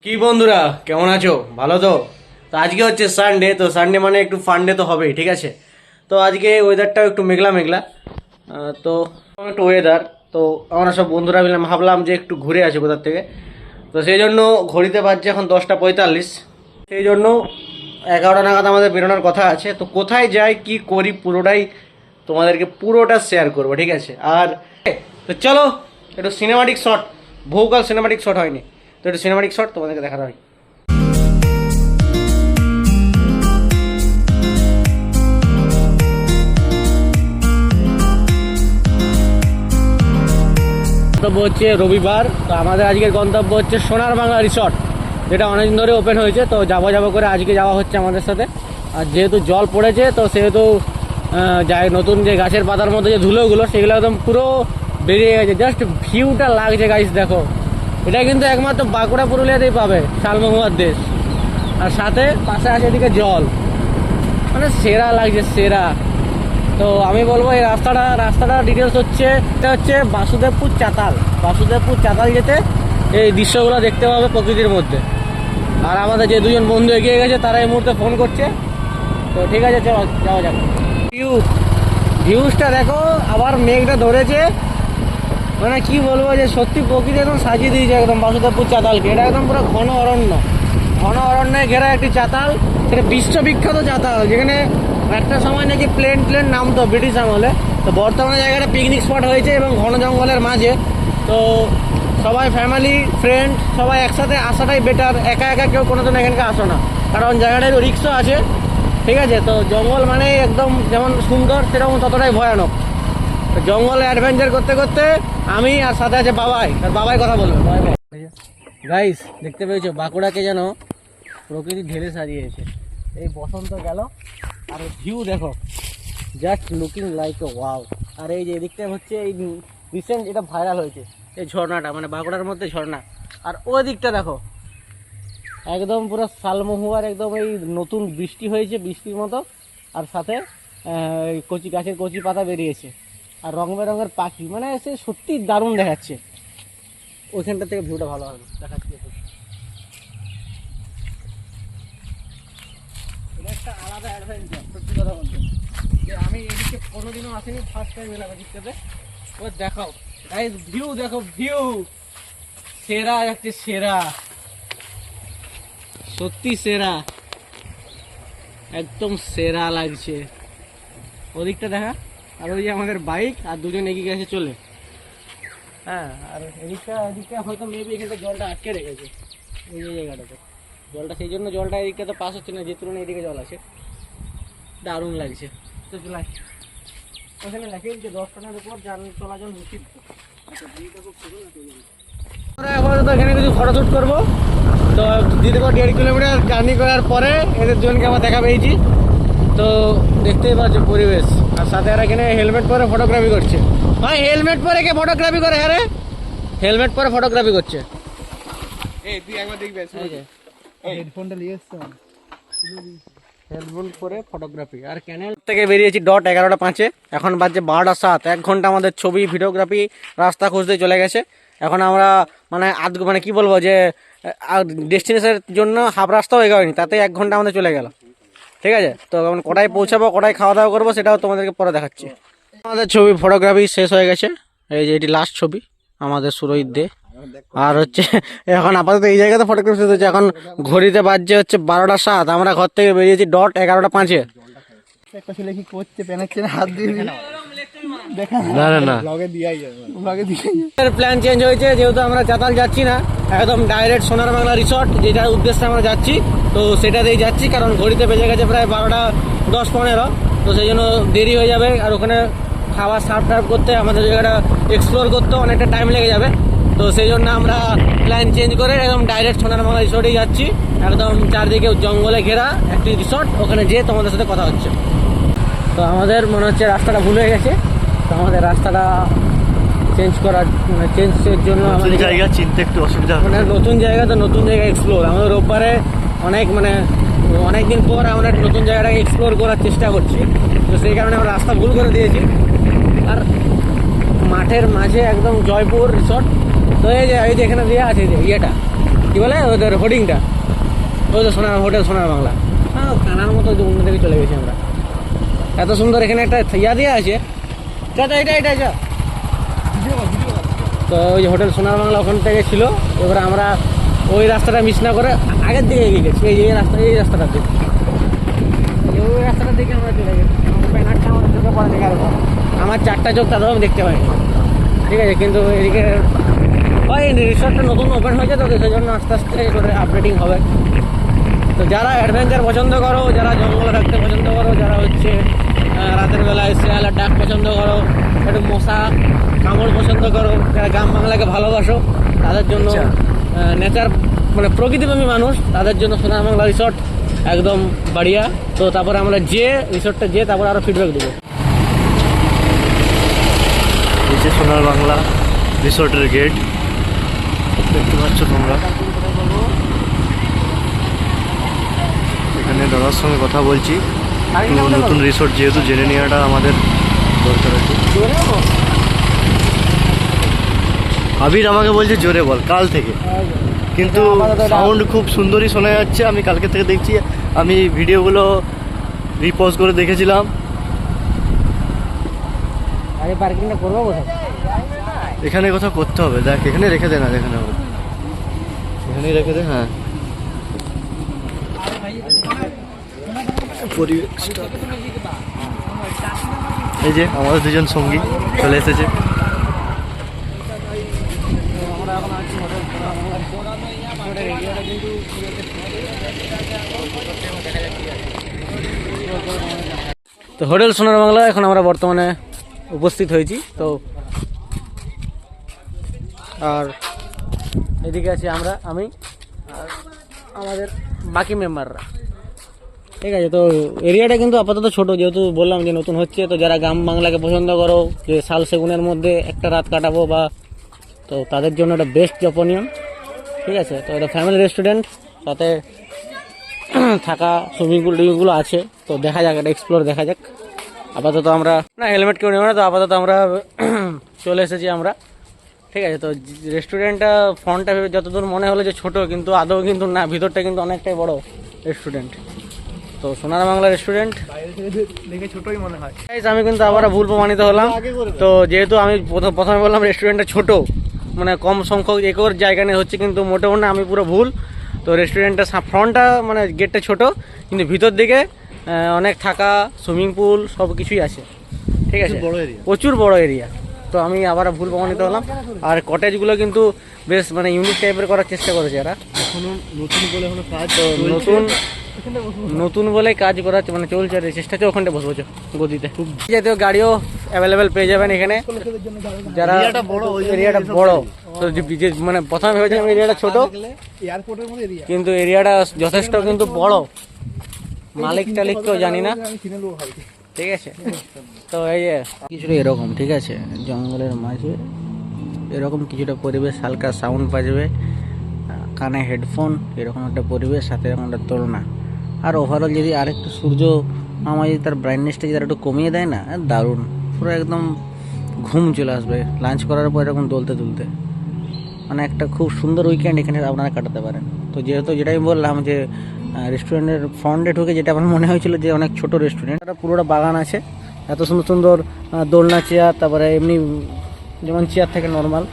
কি বন্ধুরা কেমন আছো? ভালো তো? তো আজকে হচ্ছে সানডে, তো সানডে মানে একটু ফান্ডে তো হবেই, ঠিক আছে? তো আজকে ওয়েদারটাও একটু মেঘলা মেঘলা, তো একটু ওয়েদার, তো আমরা সব বন্ধুরা মিলে ভাবলাম যে একটু ঘুরে আসি কোথার থেকে। তো সেই জন্য ঘড়িতে বাজছে এখন 10টা 45, সেই জন্য 11টা নাগাদ আমাদের বেরোনোর কথা আছে। তো কোথায় যাই কি করি পুরোটাই তোমাদেরকে পুরোটা শেয়ার করবো, ঠিক আছে? আর তো চলো একটু সিনেমাটিক শট, বহুকাল সিনেমাটিক শট হয়নি, তো একটু সিনেমাটিক শট তোমাদেরকে দেখাতে হয়। গন্তব্য হচ্ছে রবিবার, তো আমাদের আজকের গন্তব্য হচ্ছে সোনার বাংলা রিসর্ট, যেটা অনেকদিন ধরে ওপেন হয়েছে। তো যাবো করে আজকে যাওয়া হচ্ছে আমাদের সাথে। আর যেহেতু জল পড়েছে, তো সেহেতু যাই নতুন যে গাছের পাতার মধ্যে যে ধুলোগুলো সেগুলো একদম পুরো বেরিয়ে গেছে। জাস্ট ভিউটা লাগছে গাইস, দেখো। এটা কিন্তু একমাত্র বাঁকুড়া পুরুলিয়াতেই পাবে, শালমহুয়ার দেশ। আর সাথে পাশে আছে এদিকে জল, মানে সেরা লাগছে, সেরা। তো আমি বলবো এই রাস্তাটা ডিটেলস হচ্ছে, এটা হচ্ছে বাসুদেবপুর চাতাল যেতে এই দৃশ্যগুলো দেখতে পাবে প্রকৃতির মধ্যে। আর আমাদের যে দুজন বন্ধু এগিয়ে গেছে তারা এই মুহূর্তে ফোন করছে। তো ঠিক আছে, চলো যাওয়া যাক। ভিউজটা দেখো, আবার মেঘটা ধরেছে, মানে কি বলবো যে সত্যি প্রকৃতি একদম সাজিয়ে দিয়েছে একদম বাসুদেবপুর চাতালকে। এটা একদম পুরো ঘন অরণ্যে ঘেরা একটি চাতাল, সেটা বিশ্ববিখ্যাত চাতাল, যেখানে একটা সময় নাকি প্লেন নামতো ব্রিটিশ আমলে। তো বর্তমানে জায়গাটা পিকনিক স্পট হয়েছে এবং ঘন জঙ্গলের মাঝে। তো সবাই ফ্যামিলি ফ্রেন্ড সবাই একসাথে আসাটাই বেটার, একা একা কেউ কোনোদিন এখানকে আসো না, কারণ জায়গাটায় রিক্সও আছে, ঠিক আছে? তো জঙ্গল মানে একদম যেমন সুন্দর সেরকম ততটাই ভয়ানক। জঙ্গলে অ্যাডভেঞ্চার করতে করতে আমি আর সাথে আছে বাবাই কথা বলবে। গাইস দেখতে পেয়েছো, বাঁকুড়াকে যেন প্রকৃতি ঢেলে সাজিয়েছে। এই বসন্ত গেল আর ভিউ দেখো, just looking like a wow. আর এই যে এদিকটা হচ্ছে এই রিসেন্ট এটা ভাইরাল হয়েছে এই ঝর্ণাটা, মানে বাঁকুড়ার মধ্যে ঝর্ণা। আর ওই দিকটা দেখো, একদম পুরো শালমহুয়ার একদম এই নতুন বৃষ্টি হয়েছে, বৃষ্টির মতো। আর সাথে গাছের কচি পাতা বেরিয়েছে, আর রং বেরঙের পাখি, মানে সে সত্যি দারুণ দেখাচ্ছে। ওইখানটা থেকে ভিউটা ভালো হবে, দেখাচ্ছি। এটা একটা আলাদা অ্যাডভেঞ্চার, সত্যি কথা বলতে। যে আমি এদিকে কোনোদিনও আসিনি, ফার্স্ট টাইম এলাম এদিকটাতে। ও দেখাও গাইস, ভিউ দেখো, ভিউ সেরা একটা, সেরা, সত্যি সেরা, একদম সেরা লাগছে। ওদিকটা দেখা, আর ওই যে আমাদের বাইক আর দুজন এগিয়ে গেছে চলে। হ্যাঁ, আর এদিকটা হয়তো মেবি এখানটা জলটা আটকে রেখেছে, ওই যে জায়গাটাতে জলটা, সেই জন্য জলটা এদিকটা তো পাস হচ্ছে না, যে তুলনায় এদিকে জল আছে। দারুণ লাগছে। তো চলাই ওখানে লেখে যে 10 টনের উপর যান চলাচল নিষিদ্ধ। আমরা তো এখানে কিছু ফটোশ্যুট করবো। তো দীর্ঘ 1.5 কিলোমিটার জার্নি করার পরে এদের জনকে আমরা দেখা পেয়েছি। তো দেখতেই পাচ্ছ পরিবেশ, আর সাথে আর এখানে হেলমেট পরে ফটোগ্রাফি করছে। ভাই হেলমেট পরে কে ফটোগ্রাফি করে? হ্যাঁ রে, হেলমেট পরে ফটোগ্রাফি করছে। এই তুই একবার দেখবি, হেডফোনটা নিয়ে এসছ, হেডফোন পরে ফটোগ্রাফি। আর ক্যানেল থেকে বেরিয়েছি 11:05, এখন বাজছে 12:07। 1 ঘন্টা আমাদের ছবি ভিডিওগ্রাফি রাস্তা খুঁজতে চলে গেছে। এখন আমরা মানে কি বলবো যে ডেস্টিনেশনের জন্য হাফ রাস্তাও এগোয়নি, তাতে 1 ঘন্টা আমাদের চলে গেল, ঠিক আছে? তো এখন কোটায় পৌঁছাবো, কোটায় খাওয়া দাওয়া করবো, সেটাও তোমাদেরকে পরে দেখাচ্ছি। আমাদের ছবি ফটোগ্রাফি শেষ হয়ে গেছে, এই যে এটি লাস্ট ছবি আমাদের সুরজিৎ দে। আর হচ্ছে এখন আপাতত এই জায়গাতে ফটোগ্রাফি শেষ হচ্ছে। এখন ঘড়িতে বাজছে হচ্ছে 12:07, আমরা ঘর থেকে বেরিয়েছি 11:05। একটা ছেলে কি করছে, প্যানাচ্ছে না, হাত দিয়ে দেখা না ব্লগে দিয়াই যাবে, ব্লগে দিয়াই যাবে। প্ল্যান চেঞ্জ হয়েছে, যেহেতু আমরা চাতাল যাচ্ছি না, একদম ডাইরেক্ট সোনার বাংলা রিসর্ট, যেটার উদ্দেশ্যে আমরা যাচ্ছি, তো সেটাতেই যাচ্ছি। কারণ ঘড়িতে বেজে গেছে প্রায় 12:10-15, তো সেই জন্য দেরি হয়ে যাবে। আর ওখানে খাবার সার্ভ করতে, আমাদের জায়গাটা এক্সপ্লোর করতে অনেকটা টাইম লেগে যাবে। তো সেই জন্য আমরা প্ল্যান চেঞ্জ করে একদম ডাইরেক্ট সোনার বাংলা রিসর্টেই যাচ্ছি। একদম চারদিকে জঙ্গলে ঘেরা একটি রিসর্ট, ওখানে যেয়ে তোমাদের সাথে কথা হচ্ছে। তো আমাদের মনে হচ্ছে রাস্তাটা ভুল হয়ে গেছে, তো আমাদের রাস্তাটা চেঞ্জের জন্য আমাদের জায়গা চিনতে একটু অসুবিধা, মানে নতুন জায়গা, তো নতুন জায়গা এক্সপ্লোর। আমাদের রোববারে অনেক দিন পর আমরা নতুন জায়গাটাকে এক্সপ্লোর করার চেষ্টা করছি, তো সেই কারণে আমরা রাস্তা ভুল করে দিয়েছি। আর মাঠের মাঝে একদম জয়পুর রিসর্ট। তো এই যে এখানে দেওয়া আছে যে ইয়েটা, কি বলে ওদের হোর্ডিংটা, ওই তো সোনার হোটেল সোনার বাংলা। হ্যাঁ কানার মতো অন্যদিকে চলে গেছি আমরা। এত সুন্দর এখানে একটা ইয়া দেওয়া আছে, এটা যা। তো ওই যে হোটেল সোনার বাংলা ওখান থেকে ছিল। এবারে আমরা ওই রাস্তাটা মিস না করে আগের দিকে এগিয়ে গেছি। এই রাস্তাটার দিকে, ওই রাস্তাটার দিকে আমরা চলে গেছি। ব্যানারটা আমাদের চোখে পড়ে দেখার পর আমার 4টা চোখ তাদেরও আমি দেখতে পাইনি, ঠিক আছে। কিন্তু এদিকে ওই রিসর্টটা নতুন ওপেন হয়েছে, তো সেই জন্য আস্তে আস্তে করে আপডেটিং হবে। তো যারা অ্যাডভেঞ্চার পছন্দ করো, যারা জঙ্গলে থাকতে পছন্দ করো, যারা হচ্ছে রাতের বেলায় শেয়ালের ডাক পছন্দ করো, একটু মশা কামড় পছন্দ করো, যারা গ্রাম বাংলাকে ভালোবাসো, তাদের জন্য নেচার মানে প্রকৃতিপ্রেমী মানুষ, তাদের জন্য সোনার বাংলা রিসর্ট একদম বাড়িয়া। তো তারপরে আমরা রিসর্টটা তারপরে আরও ফিডব্যাক দেবো। এই যে সোনার বাংলা রিসর্টের গেট দেখতে পাচ্ছ তোমরা। এখানে দাদার সঙ্গে কথা বলছি, নতুন রিসর্ট যেহেতু জেনে নেওয়াটা আমাদের দরকার আছে। আবির আমাকে বলছে জোরে বল কাল থেকে, কিন্তু সাউন্ড খুব সুন্দরই শোনা যাচ্ছে। আমি কালকে থেকে দেখছি, আমি ভিডিওগুলো রিপোজ করে দেখেছিলাম। আরে পার্কিংটা করবো কোথায়? এখানে কোথাও করতে হবে, দেখ এখানে রেখে দে না, এখানে হবে, এখানেই রেখে দে। হ্যাঁ পরিবেশটা এই যে আমাদের দুজন সঙ্গী চলে এসেছে। তো হোটেল সোনার বাংলা এখন আমরা বর্তমানে উপস্থিত হয়েছি। তো আর এদিকে আছি আমি আর আমাদের বাকি মেম্বাররা, ঠিক আছে। তো এরিয়াটা কিন্তু আপাতত ছোট, যেহেতু বললাম যে নতুন হচ্ছে। তো যারা গ্রাম বাংলাকে পছন্দ করো, যে শাল সেগুনের মধ্যে একটা রাত কাটাবো বা, তো তাদের জন্য এটা বেস্ট অপনিয়ন, ঠিক আছে। তো এটা ফ্যামিলি রেস্টুরেন্ট, সাথে থাকা সুইমিং পুলগুলো আছে। তো দেখা যাক, এটা এক্সপ্লোর দেখা যাক। আপাতত আমরা না হেলমেট কেউ নেব না, তো আপাতত আমরা চলে এসেছি আমরা, ঠিক আছে। তো রেস্টুরেন্টটা ফ্রন্টটা যতদূর মনে হলো যে ছোট, কিন্তু আদৌ কিন্তু না, ভিতরটা কিন্তু অনেকটাই বড় রেস্টুরেন্ট। তো সোনার বাংলা রেস্টুরেন্ট দেখে ছোটই মনে হয়। আমি কিন্তু আবার ভুল প্রমাণিত হলাম। তো যেহেতু আমি প্রথমে বললাম রেস্টুরেন্টটা ছোট, মানে কম সংখ্যক একর জায়গা নিয়ে হচ্ছে, কিন্তু মোটেও না, আমি পুরো ভুল। তো রেস্টুরেন্টটা ফ্রন্টটা মানে গেটটা ছোট, কিন্তু ভিতর দিকে অনেক থাকা সুইমিং পুল সব কিছুই আছে, ঠিক আছে। প্রচুর বড় এরিয়া। তো আমি আবার ভুল প্রমাণিত হলাম। আর কটেজগুলো কিন্তু বেশ মানে ইউনিক টাইপের করার চেষ্টা করেছে এরা। এখনো নতুন বলে এখনো কাজ, তো নতুন বলে কাজ করার মানে চলছে, আর চেষ্টা হচ্ছে ওখানটা বসবো গদিতে। খুব জাতীয় গাড়িও অ্যাভেলেবেল পেয়ে যাবেন এখানে, যারা এরিয়াটা বড়। তো মানে প্রথমে ভেবেছিলাম এরিয়াটা ছোট, এয়ারপোর্টের মধ্যে এরিয়া, কিন্তু এরিয়াটা যথেষ্ট কিন্তু বড়। মালিক টালিক কেউ জানি না, ঠিক আছে। তো এই যে কিছুটা এরকম, ঠিক আছে, জঙ্গলের মাঝে এরকম কিছুটা পরিবেশ, হালকা সাউন্ড বাজবে, কানে হেডফোন, এরকম একটা পরিবেশ, সাথে এরকম একটা দোলনা। আর ওভারঅল যদি আরেকটু সূর্য আমার যদি তার ব্রাইটনেসটা যদি একটু কমিয়ে দেয় না, দারুণ, পুরো একদম ঘুম চলে আসবে লাঞ্চ করার পর এরকম দুলতে মানে একটা খুব সুন্দর উইকেন্ড এখানে আপনারা কাটাতে পারেন। তো যেহেতু যেটাই বললাম যে রেস্টুরেন্টের ফ্রন্টে ঢুকে যেটা আমার মনে হয়েছিল যে অনেক ছোট রেস্টুরেন্ট, এটা পুরোটা বাগান আছে, এত সুন্দর সুন্দর দোলনা চেয়ার, তারপরে এমনি যেমন চেয়ার থাকে নর্মাল,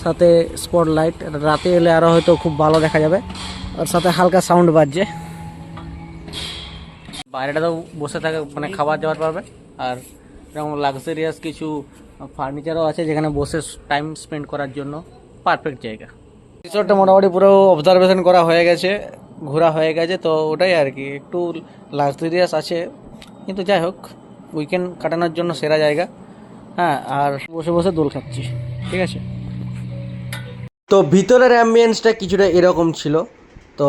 সাথে স্পট লাইট, রাতে এলে আরও হয়তো খুব ভালো দেখা যাবে। আর সাথে হালকা সাউন্ড বাজছে, বাইরেটাতেও বসে থাকে মানে খাবার দাবার পাবে। আর এরকম লাক্সারিয়াস কিছু ফার্নিচারও আছে, যেখানে বসে টাইম স্পেন্ড করার জন্য পারফেক্ট জায়গা। রিসর্টটা মোটামুটি পুরো অবজারভেশন করা হয়ে গেছে, ঘোরা হয়ে গেছে। তো ওটাই আর কি, একটু লাক্সারিয়াস আছে, কিন্তু যাই হোক উইকেন্ড কাটানোর জন্য সেরা জায়গা। হ্যাঁ, আর বসে বসে দোল খাচ্ছি, ঠিক আছে। তো ভিতরের অ্যাম্বিয়েন্সটা কিছুটা এরকম ছিল, তো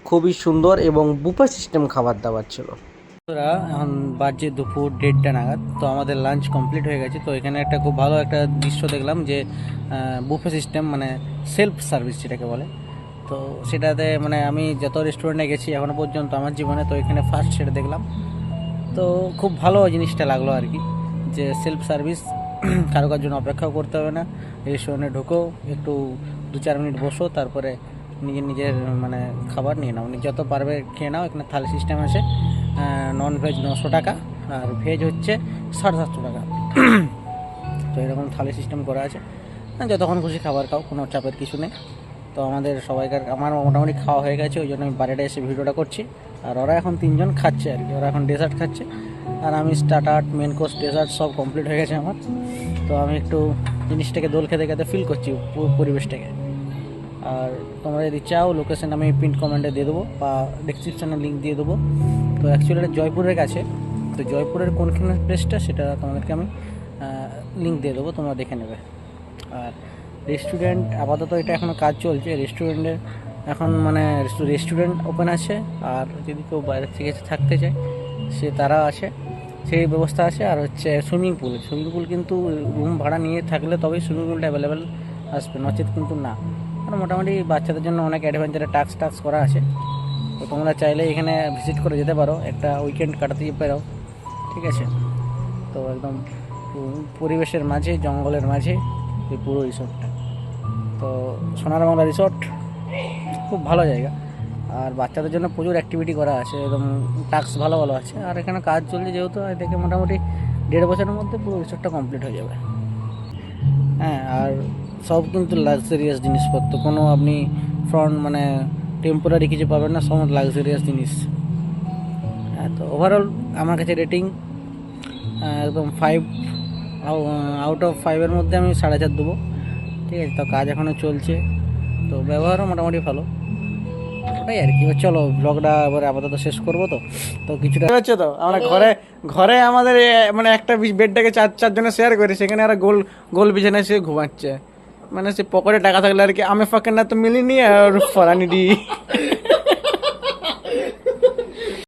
খুবই সুন্দর এবং বুফে সিস্টেম খাবার দাবার ছিল। এখন বাজে দুপুর 1:30 নাগাদ। তো আমাদের লাঞ্চ কমপ্লিট হয়ে গেছে। তো এখানে একটা খুব ভালো একটা দৃশ্য দেখলাম যে বুফে সিস্টেম মানে সেলফ সার্ভিস যেটাকে বলে। তো সেটাতে মানে আমি যত রেস্টুরেন্টে গেছি এখনও পর্যন্ত আমার জীবনে, তো এখানে ফার্স্ট সেটা দেখলাম। তো খুব ভালো জিনিসটা লাগলো আর কি, যে সেলফ সার্ভিস, কারোর জন্য অপেক্ষাও করতে হবে না। রেস্টুরেন্টে ঢুকো, একটু 2-4 মিনিট বসো, তারপরে নিজের মানে খাবার নিয়ে নাও, যত পারবে খেয়ে নাও। এখানে থালি সিস্টেম আছে, নন ভেজ 900 টাকা আর ভেজ হচ্ছে 750 টাকা। তো এরকম থালি সিস্টেম করা আছে, যতক্ষণ খুশি খাবার খাও, কোনো চাপের কিছু নেই। তো আমাদের সবাইকার আমার মোটামুটি খাওয়া হয়ে গেছে, ওই জন্য আমি বাইরেটা এসে ভিডিওটা করছি। আর ওরা এখন 3 জন খাচ্ছে আর কি, ওরা এখন ডেজার্ট খাচ্ছে আর আমি স্টার্টার মেন কোর্স ডেজার্ট সব কমপ্লিট হয়ে গেছে আমার। তো আমি একটু জিনিসটাকে দোল খেতে খেতে ফিল করছি পরিবেশটাকে। আর তোমরা যদি চাও লোকেশন আমি পিন কমেন্টে দিয়ে দেবো বা ডেসক্রিপশানে লিঙ্ক দিয়ে দেবো। তো অ্যাকচুয়ালি এটা জয়পুরের কাছে, তো জয়পুরের কোনখানে প্লেসটা সেটা তোমাদেরকে আমি লিঙ্ক দিয়ে দেবো, তোমরা দেখে নেবে। আর রেস্টুরেন্ট আপাতত এটা এখনও কাজ চলছে, রেস্টুরেন্টে এখন মানে রেস্টুরেন্ট ওপেন আছে। আর যদি কেউ বাইরে থেকে থাকতে চায় তারা আছে, সেই ব্যবস্থা আছে। আর হচ্ছে সুইমিং পুল কিন্তু রুম ভাড়া নিয়ে থাকলে তবেই সুইমিং পুলটা অ্যাভেলেবেল আসবে, নচেত কিন্তু না। আর মোটামুটি বাচ্চাদের জন্য অনেক অ্যাডভেঞ্চারের টাস্ক করা আছে। তো তোমরা চাইলে এখানে ভিজিট করে যেতে পারো, একটা উইকেন্ড কাটাতে পারো, ঠিক আছে। তো একদম পরিবেশের মাঝে, জঙ্গলের মাঝে এই পুরো রিসোর্টটা। তো সোনার বাংলা রিসোর্ট খুব ভালো জায়গা। আর বাচ্চাদের জন্য প্রচুর অ্যাক্টিভিটি করা আছে, একদম টাস্ক ভালো আছে। আর এখানে কাজ চলছে যেহেতু, দেখে মোটামুটি 1.5 বছরের মধ্যে পুরো রিসোর্টটা কমপ্লিট হয়ে যাবে। হ্যাঁ, আর সব কিন্তু লাক্সারিয়াস জিনিসপত্র, কোনো আপনি ফ্রন্ট মানে টেম্পোরারি কিছু পাবেন না, সব লাক্সারিয়াস জিনিস। হ্যাঁ, তো ওভারঅল আমার কাছে রেটিং একদম 5 আউট অফ 5-এর মধ্যে আমি 4.5 দেবো, ঠিক আছে। তো কাজ এখনও চলছে, তো ব্যবহারও মোটামুটি ভালো, ওটাই আর কি। চলো ব্লগটা এবার আপাতত শেষ করবো। তো কিছুটা হচ্ছে, তো আমরা ঘরে আমাদের মানে একটা বেডটাকে 4 জনে শেয়ার করি, সেখানে আর গোল বিছানায় সে ঘুমাচ্ছে, মানে সে পকেটে টাকা থাকলে আর কি আমি ফাঁকে না তো মিলিনি আর ফরানি ডি